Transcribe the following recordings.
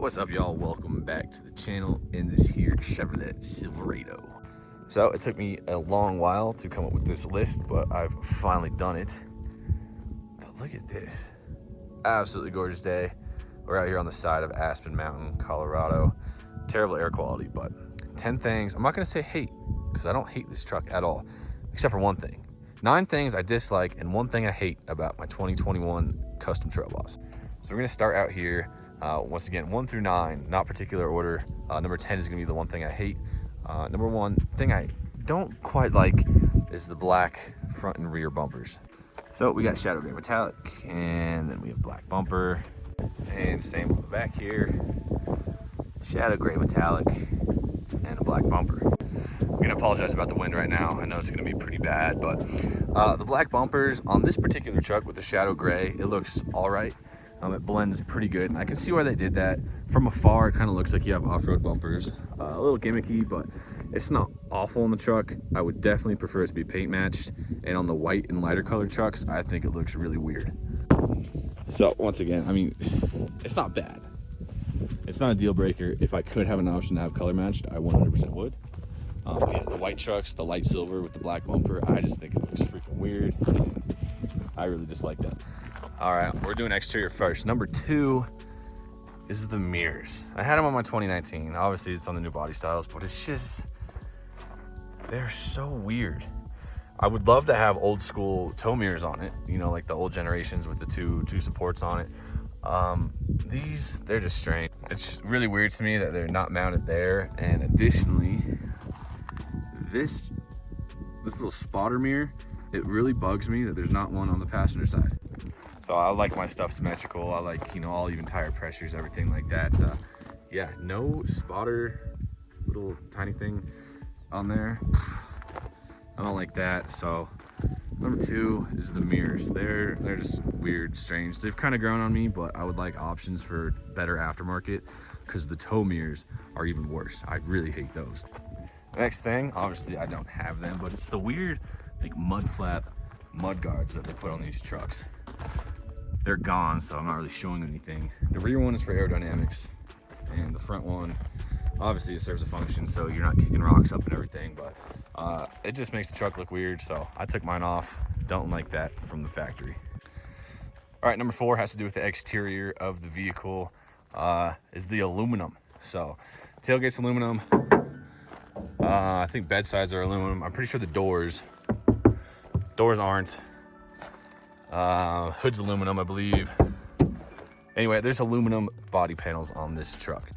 What's up, y'all? Welcome back to the channel in this here Chevrolet Silverado. So it took me a long while to come up with this list, but I've finally done it. But look at this. Absolutely gorgeous day. We're out here on the side of Aspen Mountain, Colorado. Terrible air quality, but 10 things I'm not gonna say hate, because I don't hate this truck at all, except for one thing. 9 things I dislike and 1 thing I hate about my 2021 custom trail boss. So we're gonna start out here. Once again, 1 through 9, not particular order. Number 10 is gonna be the one thing I hate. Number 1 thing I don't quite like is the black front and rear bumpers. So we got shadow gray metallic, and then we have black bumper, and same on the back here, shadow gray metallic, and a black bumper. I'm gonna apologize about the wind right now. I know it's gonna be pretty bad, but the black bumpers on this particular truck with the shadow gray, it looks all right. It blends pretty good, and I can see why they did that. From afar, it kind of looks like you have off-road bumpers. A little gimmicky, but it's not awful in the truck. I would definitely prefer it to be paint matched, and on the white and lighter colored trucks, I think it looks really weird. So once again, I mean, it's not bad. It's not a deal breaker. If I could have an option to have color matched, I 100% would. But yeah, the white trucks, the light silver with the black bumper, I just think it looks freaking weird. I really dislike that. All right, we're doing exterior first. Number 2 is the mirrors. I had them on my 2019. Obviously, it's on the new body styles, but it's just, they're so weird. I would love to have old school tow mirrors on it, you know, like the old generations with the two supports on it. These, they're just strange. It's really weird to me that they're not mounted there. And additionally, this little spotter mirror, it really bugs me that there's not one on the passenger side. So I like my stuff symmetrical. I like, you know, all even tire pressures, everything like that. Yeah, no spotter, little tiny thing on there. I don't like that. So number 2 is the mirrors. They're just weird, strange. They've kind of grown on me, but I would like options for better aftermarket, because the tow mirrors are even worse. I really hate those. Next thing, obviously I don't have them, but it's the weird like mud flap mud guards that they put on these trucks. They're gone, so I'm not really showing anything. The rear one is for aerodynamics, and the front one, obviously it serves a function, so you're not kicking rocks up and everything, but it just makes the truck look weird, so I took mine off. Don't like that from the factory. All right, number 4 has to do with the exterior of the vehicle, is the aluminum. So tailgate's aluminum. I think bed sides are aluminum. I'm pretty sure the doors aren't. Hood's aluminum, I believe. Anyway, there's aluminum body panels on this truck.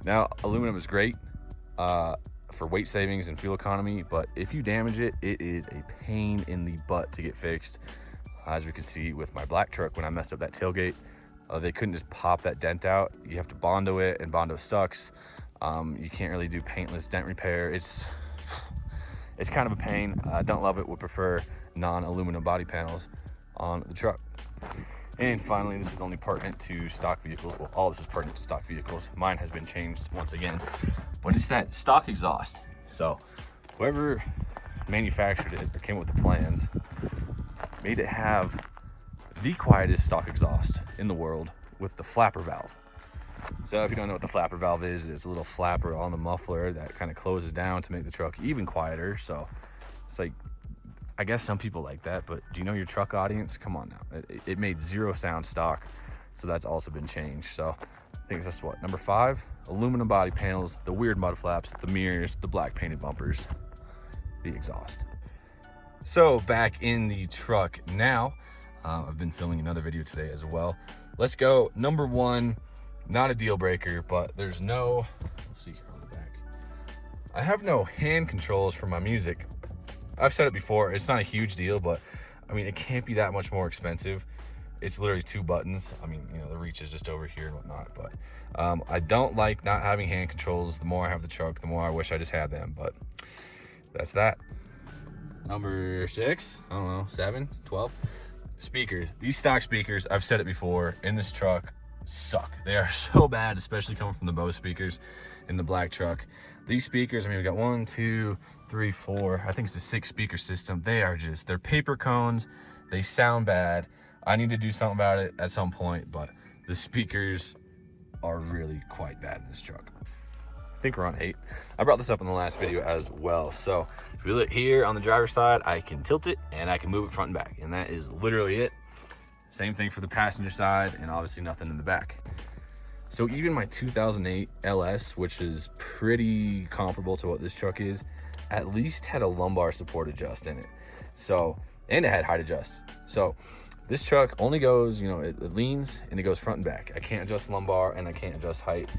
Now, aluminum is great for weight savings and fuel economy, but if you damage it, it is a pain in the butt to get fixed. As we can see with my black truck, when I messed up that tailgate, they couldn't just pop that dent out. You have to Bondo it, and Bondo sucks. You can't really do paintless dent repair. It's kind of a pain. I don't love it. Would prefer non-aluminum body panels on the truck. And finally, this is only pertinent to stock vehicles. Well, all this is pertinent to stock vehicles. Mine has been changed once again, but it's that stock exhaust. So whoever manufactured it or came up with the plans made it have the quietest stock exhaust in the world with the flapper valve. So if you don't know what the flapper valve is, it's a little flapper on the muffler that kind of closes down to make the truck even quieter. So it's like, I guess some people like that, but do you know your truck audience? Come on now. It made 0 sound stock, so that's also been changed. So I think that's what, number 5, aluminum body panels, the weird mud flaps, the mirrors, the black painted bumpers, the exhaust. So back in the truck now. I've been filming another video today as well. Let's go. Number 1, not a deal breaker, but there's no, let's see here on the back. I have no hand controls for my music. I've said it before, it's not a huge deal, but I mean, it can't be that much more expensive. It's literally 2 buttons. I mean, you know, the reach is just over here and whatnot, but I don't like not having hand controls. The more I have the truck, the more I wish I just had them, but that's that. Number 6, I don't know, 7, 12. Speakers. These stock speakers, I've said it before, in this truck suck. They are so bad, especially coming from the Bose speakers in the black truck. These speakers, I mean, we got 1, 2, 3, 4, I think it's a 6 speaker system. They're paper cones. They sound bad. I need to do something about it at some point, but the speakers are really quite bad in this truck. I think we're on 8. I brought this up in the last video as well. So if we look here on the driver's side, I can tilt it and I can move it front and back, and that is literally it. Same thing for the passenger side, and obviously nothing in the back. So even my 2008 LS, which is pretty comparable to what this truck is, at least had a lumbar support adjust in it. So, and it had height adjust. So this truck only goes, you know, it leans and it goes front and back. I can't adjust lumbar and I can't adjust height.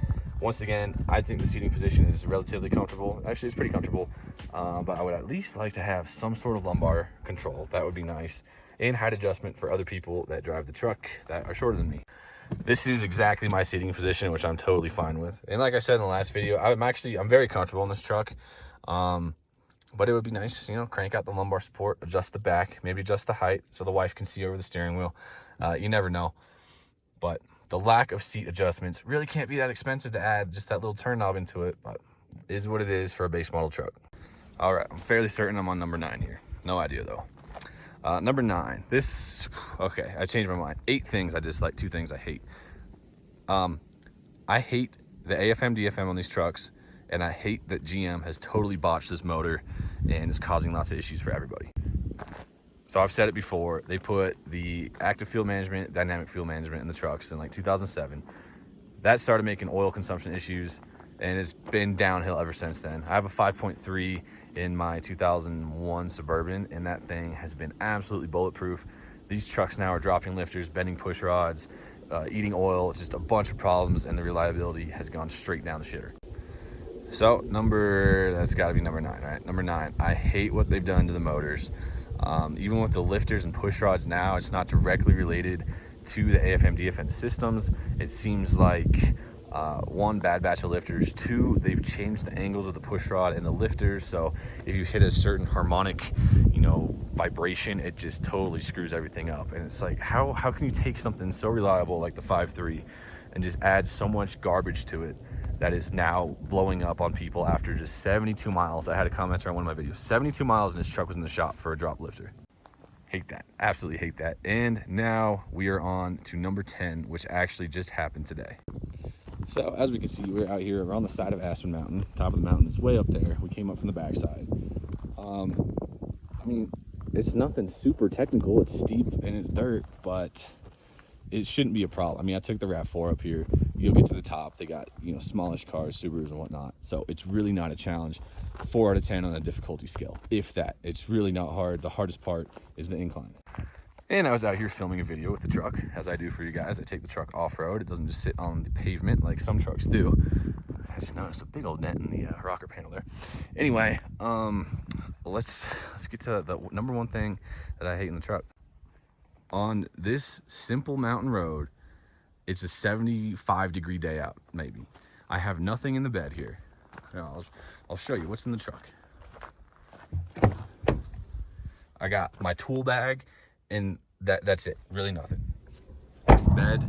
Once again, I think the seating position is relatively comfortable. Actually, it's pretty comfortable, but I would at least like to have some sort of lumbar control. That would be nice. And height adjustment for other people that drive the truck that are shorter than me. This is exactly my seating position, which I'm totally fine with. And like I said in the last video, I'm very comfortable in this truck. But it would be nice, you know, crank out the lumbar support, adjust the back, maybe adjust the height so the wife can see over the steering wheel. You never know. But the lack of seat adjustments really can't be that expensive to add just that little turn knob into it, but it is what it is for a base model truck. All right, I'm fairly certain I'm on number 9 here. No idea though. Number 9, okay, I changed my mind. 8 things I dislike, 2 things I hate. I hate the AFM, DFM on these trucks, and I hate that GM has totally botched this motor and is causing lots of issues for everybody. So I've said it before, they put the active fuel management, dynamic fuel management in the trucks in like 2007. That started making oil consumption issues, and it's been downhill ever since then. I have a 5.3 in my 2001 Suburban, and that thing has been absolutely bulletproof. These trucks now are dropping lifters, bending push rods, eating oil. It's just a bunch of problems, and the reliability has gone straight down the shitter. So that's got to be number 9, right? Number 9, I hate what they've done to the motors. Even with the lifters and push rods now, it's not directly related to the AFM, DFM systems. It seems like 1, bad batch of lifters. 2, they've changed the angles of the push rod and the lifters, so if you hit a certain harmonic, you know, vibration, it just totally screws everything up. And it's like, how can you take something so reliable like the 5.3 and just add so much garbage to it that is now blowing up on people after just 72 miles? I had a commenter on one of my videos, 72 miles and his truck was in the shop for a drop lifter. Hate that, absolutely hate that. And now we are on to number 10, which actually just happened today. So as we can see, we're out here around the side of Aspen Mountain. Top of the mountain is way up there. We came up from the backside. I mean, it's nothing super technical. It's steep and it's dirt, but it shouldn't be a problem. I mean, I took the RAV4 up here. You'll get to the top. They got, you know, smallish cars, Subarus and whatnot. So it's really not a challenge. 4 out of 10 on a difficulty scale, if that. It's really not hard. The hardest part is the incline. And I was out here filming a video with the truck, as I do for you guys. I take the truck off-road. It doesn't just sit on the pavement like some trucks do. I just noticed a big old dent in the rocker panel there. Anyway, let's get to the number 1 thing that I hate in the truck. On this simple mountain road, it's a 75-degree day out, maybe. I have nothing in the bed here. I'll show you what's in the truck. I got my tool bag, and that's it, really nothing. Bed,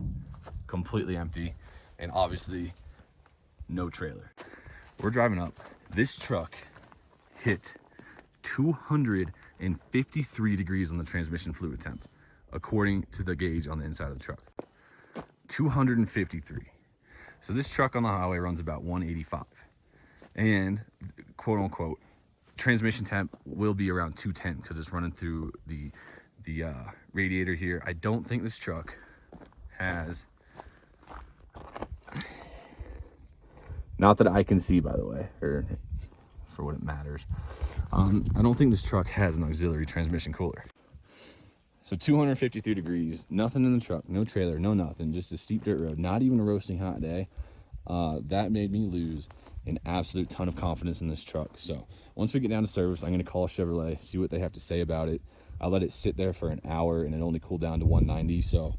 completely empty, and obviously no trailer. We're driving up. This truck hit 253 degrees on the transmission fluid temp, according to the gauge on the inside of the truck. 253. So this truck on the highway runs about 185, and quote unquote transmission temp will be around 210 because it's running through the radiator here. I don't think this truck has, not that I can see, by the way, or for what it matters, I don't think this truck has an auxiliary transmission cooler. So 253 degrees, nothing in the truck, no trailer, no nothing, just a steep dirt road, not even a roasting hot day. That made me lose an absolute ton of confidence in this truck. So once we get down to service, I'm going to call Chevrolet, see what they have to say about it. I let it sit there for an hour and it only cooled down to 190. So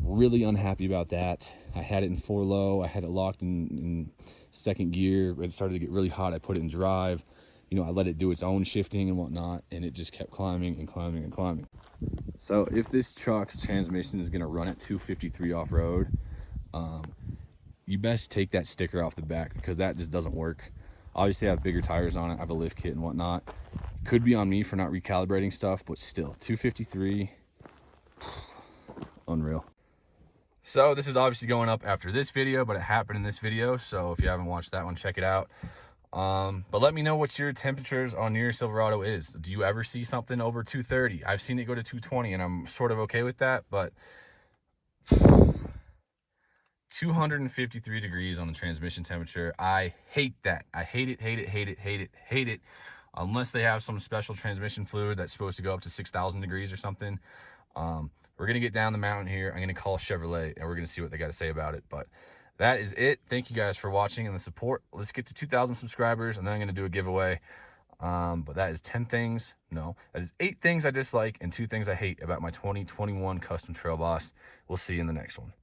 really unhappy about that. I had it in 4 low. I had it locked in 2nd gear. It started to get really hot. I put it in drive. You know, I let it do its own shifting and whatnot, and it just kept climbing and climbing and climbing. So if this truck's transmission is going to run at 253 off-road, you best take that sticker off the back because that just doesn't work. Obviously, I have bigger tires on it. I have a lift kit and whatnot. Could be on me for not recalibrating stuff, but still, 253, unreal. So this is obviously going up after this video, but it happened in this video. So if you haven't watched that one, check it out. But let me know what your temperatures on your Silverado is. Do you ever see something over 230? I've seen it go to 220 and I'm sort of okay with that, but 253 degrees on the transmission temperature. I hate that. I hate it, hate it, hate it, hate it, hate it. Unless they have some special transmission fluid that's supposed to go up to 6,000 degrees or something. We're going to get down the mountain here. I'm going to call Chevrolet and we're going to see what they got to say about it. But that is it. Thank you guys for watching and the support. Let's get to 2,000 subscribers and then I'm going to do a giveaway. But that is 10 things. No, that is 8 things I dislike and 2 things I hate about my 2021 Custom Trail Boss. We'll see you in the next one.